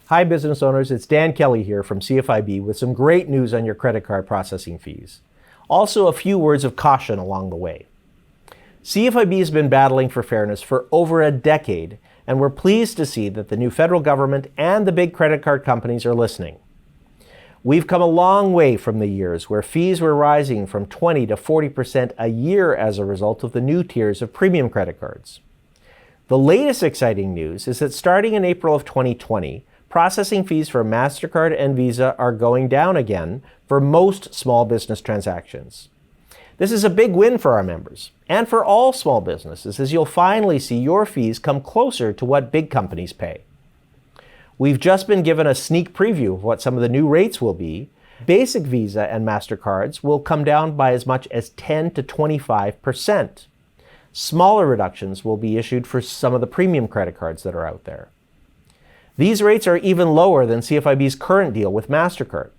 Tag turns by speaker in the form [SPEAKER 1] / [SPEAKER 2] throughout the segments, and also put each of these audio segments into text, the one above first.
[SPEAKER 1] Hi business owners, it's Dan Kelly here from CFIB with some great news on your credit card processing fees. Also a few words of caution along the way. CFIB has been battling for fairness for over a decade, and we're pleased to see that the new federal government and the big credit card companies are listening. We've come a long way from the years where fees were rising from 20 to 40% a year as a result of the new tiers of premium credit cards. The latest exciting news is that starting in April of 2020, processing fees for Mastercard and VISA are going down again for most small business transactions. This is a big win for our members and for all small businesses, as you'll finally see your fees come closer to what big companies pay. We've just been given a sneak preview of what some of the new rates will be. Basic Visa and MasterCards will come down by as much as 10 to 25%. Smaller reductions will be issued for some of the premium credit cards that are out there. These rates are even lower than CFIB's current deal with MasterCard.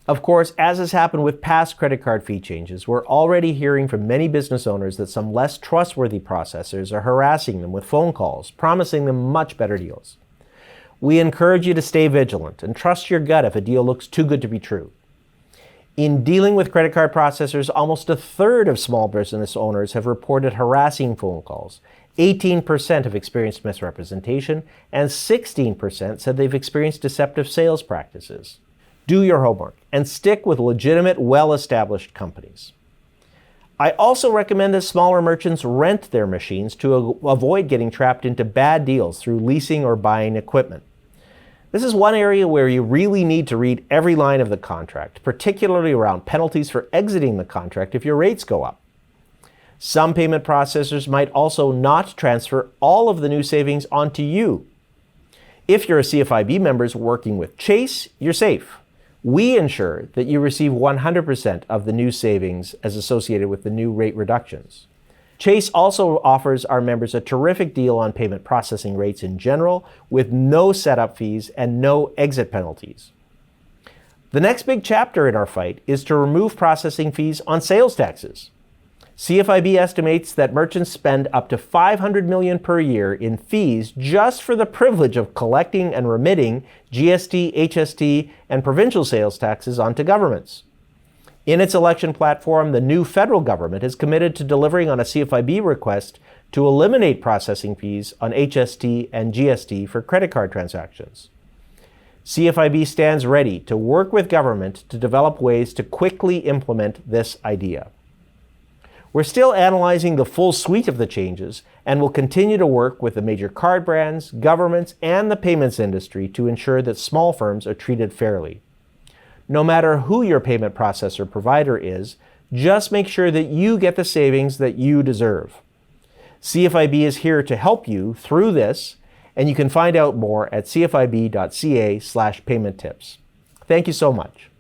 [SPEAKER 1] Of course, as has happened with past credit card fee changes, we're already hearing from many business owners that some less trustworthy processors are harassing them with phone calls, promising them much better deals. We encourage you to stay vigilant and trust your gut if a deal looks too good to be true. In dealing with credit card processors, almost a third of small business owners have reported harassing phone calls. 18% have experienced misrepresentation, and 16% said they've experienced deceptive sales practices. Do your homework and stick with legitimate, well-established companies. I also recommend that smaller merchants rent their machines to avoid getting trapped into bad deals through leasing or buying equipment. This is one area where you really need to read every line of the contract, particularly around penalties for exiting the contract if your rates go up. Some payment processors might also not transfer all of the new savings onto you. If you're a CFIB member working with Chase, you're safe. We ensure that you receive 100% of the new savings as associated with the new rate reductions. Chase also offers our members a terrific deal on payment processing rates in general, with no setup fees and no exit penalties. The next big chapter in our fight is to remove processing fees on sales taxes. CFIB estimates that merchants spend up to $500 million per year in fees just for the privilege of collecting and remitting GST, HST, and provincial sales taxes onto governments. In its election platform, the new federal government is committed to delivering on a CFIB request to eliminate processing fees on HST and GST for credit card transactions. CFIB stands ready to work with government to develop ways to quickly implement this idea. We're still analyzing the full suite of the changes and will continue to work with the major card brands, governments, and the payments industry to ensure that small firms are treated fairly. No matter who your payment processor provider is, just make sure that you get the savings that you deserve. CFIB is here to help you through this, and you can find out more at cfib.ca/payment tips. Thank you so much.